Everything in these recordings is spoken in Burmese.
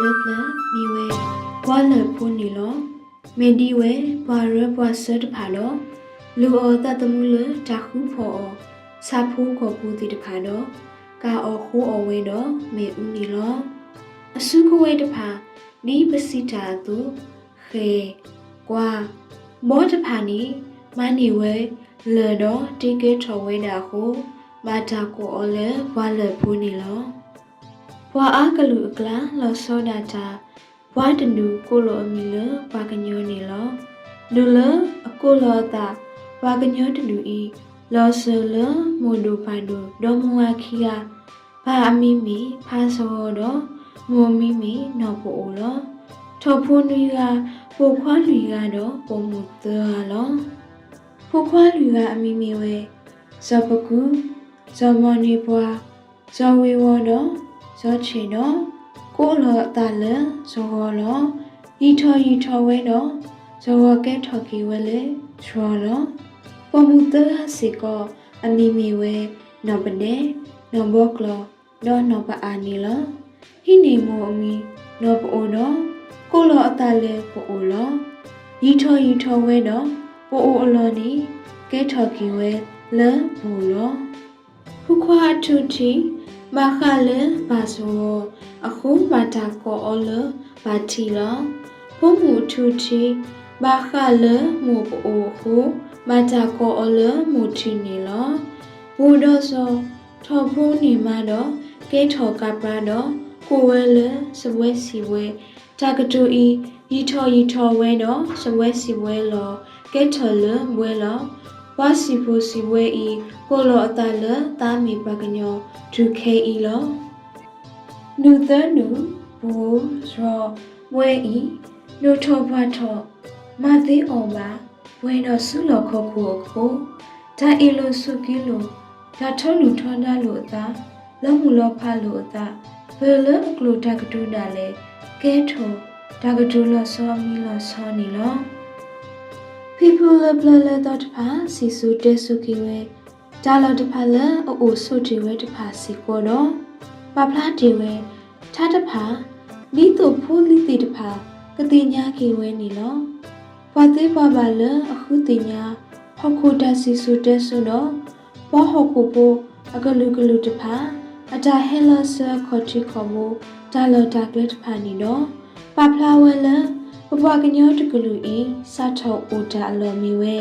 le mi we wa le pu ni lo me di we ba re ba se de pha lo lu o ta tamu le ta khu pho o sa phu ko pu ti de pha do ka o khu o we do me u ni lo asu ko we de pha ni pasita tu khe kwa mo de pha ni ma ni we le do ti ke tho we da khu ba ta ko o le wa le pu ni lo wa a ka lu kla lo so da ta wa de nu ko lo mi le wa ka nyo ni lo lu le a ko lo ta wa ka nyo de nu i lo so le mo do pa do mo wa khi ga ba a mi mi pha so do mo mi mi no po o lo tho phu nu ga po khwa lu ga do po mu te lo po khwa lu ga a mi mi we so pa ku so mo ni bwa so we wo do so chi do ko lo ta le so ho lo yi tho we do so ho ke tho ki we le chwa lo po mu te ha se ko a mi mi we no pa ne no bo klo do no pa a ni lo hi ni mo mi no po o do ko lo ta le po o lo yi tho we do po o lo ni ke tho ki we le po lo fu khwa thu thi ma kha le ba so a khu ma ta ko o le ba thi lo fu mu thu thi ma kha le mu po o khu ma ta ko o le mu thi ni lo bu do so tho phu ni ma do ke tho ka pra do ko we le sa we si we ta ka tu i yi tho we do sa we si we lo ke tho le we lo wa si phu si we i ko lo ata le ta mi pa ka nyo tu ke i lo nu the nu bu ro we i nu tho ba tho ma ti on ba we no su lo kho ko ta i lo su ki lo ta tho lu tho na lo ta lo mu lo pha lo ta be le ko lo ta ka tu na le ke tho ta ka tu lo so mi lo so ni lo people le dot pa si su de su ki we ta lo de pa le o su ti we de pa si ko do pa pla ti we ta de pa ni to phu li ti de pa ka ti nya ki we ni lo pa te pa ba le a khu ti nya ho ko da si su de su do pa ho ko po a ka lu de pa a ta he la sa kho ti kho mo ta lo ta kle de pa ni do pa pla we leဘွားကညောတကလူဤစာထောအိုတာလော်မီဝဲ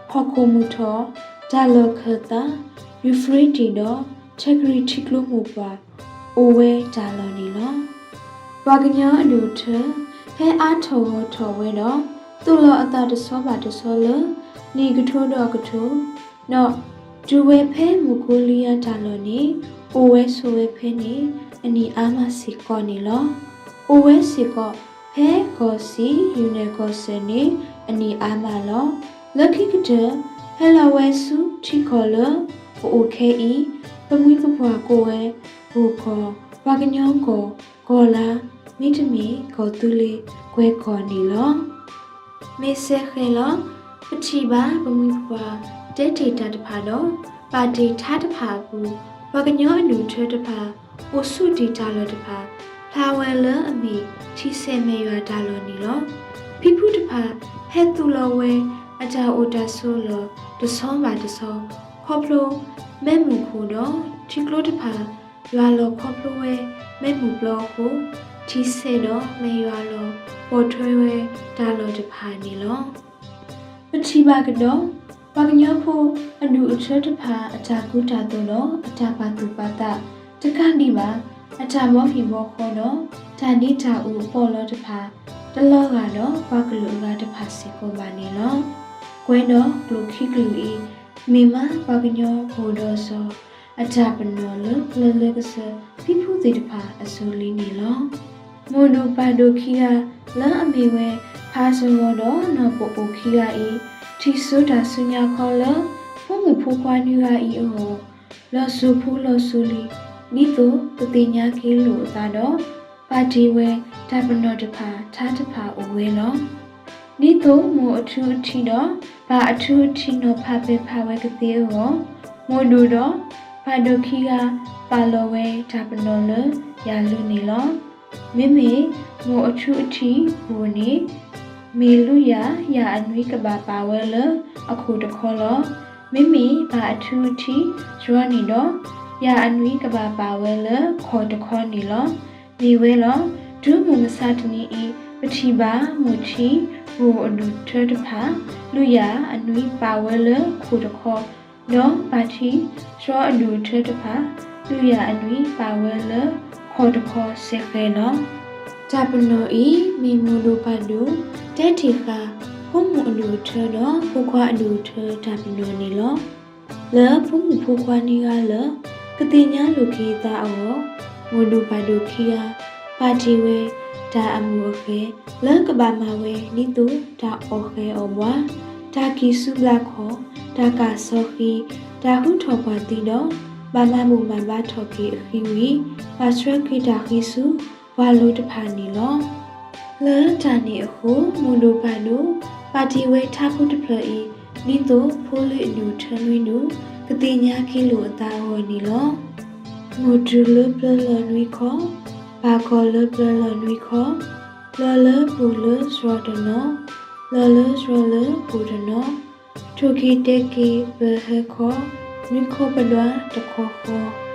ဖောက်ခုမှုထောဒါလော်ခတာယူဖရီတီတော့ချက်ဂရီတီကလိုမှုပါအိုဝဲဒါလော်နီလောဘွားကညောအလူထဟဲအားထောထောဝဲတော့သူ့လောအတာတဆောပါတဆောလနီကထိုးတော့ကထိုးနော်ဒူဝဲဖဲမူကိုလီယာဒါလော်နီအိုဝဲဆိုဝဲဖဲနီအနီအားမစီကောနီလောအိုဝဲစီကောဟဲကိုစီယူနေကိုစနေအနီအားမလောလခိကတဲ့ဟဲလာဝဲစုတီခေါ်လโอเคอีပမွေးပပွားကိုဝဲဘူခေါ်ဘာကညောကိုကောလာမိတမီကိုတူလေးခွဲခေါ်နီလောမေဆဲခဲလောပတိပါပမွေးပပွားတဲတေတာတဖာတော့ပါတီထားတဖာဘူးဘာကညောအလူထွဲတဖာအိုစုတီတာလောတဖာလာဝဲလအမီချီဆဲမေရွာဒါလောနီလောဖိဖူတဖာဟဲတူလောဝဲအတာအိုတာဆိုလောတဆောပါတဆောခေါပလိုမဲမူခိုတော့ချီကလိုတဖာရွာလောခေါပလိုဝဲမဲမူဘလောကိုချီဆဲတော့မေရွာလောပေါ်ထွဲဝဲဒါလောတဖာနီလောပတိပါကတော့ပါကညောဖို့အနုအချွတ်တဖာအတာကုတာတော့လောအတာပါတူပါတာတကန်ဒီပါအတာမောဖီဘောခေါ်တော့ဓာနိတာဦးပေါ်လောတဖာတလောကတော့ဘာကလူကတဖာစီကိုပါနေလောကွဲတော့ကလူခိကလူဤမိမဘာကညောဘူတော်စောအတာပနောလလကစဖိဖူသေးတဖာအစိုးလီနေလောမိုနိုပါဒိုခီယာလအမေဝဲဖာဆိုတော့နော်ပိုပိုခီယာဤတီဆိုတာစညာခေါ်လဖုံမှုဖူခွားနူယာဤအောလောဆူဖူလောဆူလီနီတိုတတိညာကီလိုသာတော့ပါတီဝဲတပနောတဖာထားတဖာအိုဝဲလောနီတိုမိုအထူးထီတော့ဘာအထူးထီနောဖာပဲဖာဝဲကတိရောမိုဒူတော့ဘာဒိုခီကပါလောဝဲတပနောလရာလူနီလော မေမေငိုအချူအထီဘူနေမေလူယာအနွေးကဘာပါဝဲလအခုတခေါ်လောမေမေဘာအထူးအထီရွာနေတော့ယာအနွေးကဘာပါဝဲလခေါ်တခေါ်နေလောနေဝဲလောဒုမမစတနီဤပတိပါမူချီဘူအလူထတဖာလူယာအနွေးပါဝဲလခုတခေါ်နော်ပါတီရွာအလူထတဖာလူယာအနွေးပါဝဲလခေါ်တခေါ်ဆက်ခဲနော်ဂျပနိုဤမေမူလူပါဒူတဲတီခါဖုံမူအလူထတော့ဖုခွာအလူထဂျပနိုနေလောလဲဖုံမူဖုခွာနေကလကတိညာလူခီတာအောမူလူပါဒူခီယာပါတီဝဲဒါအမှုအခဲလကဘာမဝဲနိတုဒါအောခဲအောဘွာဒါကီစုလာခောဒါကဆောခီဒါဟုထောပါတီတော့ဘာမမှုမဘာထောကီအခီဝီပါဆွဲခိဒါခီစုဝါလိုတဖာနီလောလဲတာနေအခုမူလူပါလူပါတီဝဲထားဖို့တဖလီနိတုဖိုးလေးအလူထလွင်းနုကတိညာခီလိုအသားဟောနီလောမူဒူလပလနွီခောဘာကောလပလနွီခောလပူလစောဒနောလစောလပူဒနောထုခိတေကိဘဟခောနိခောပလွားတခောခော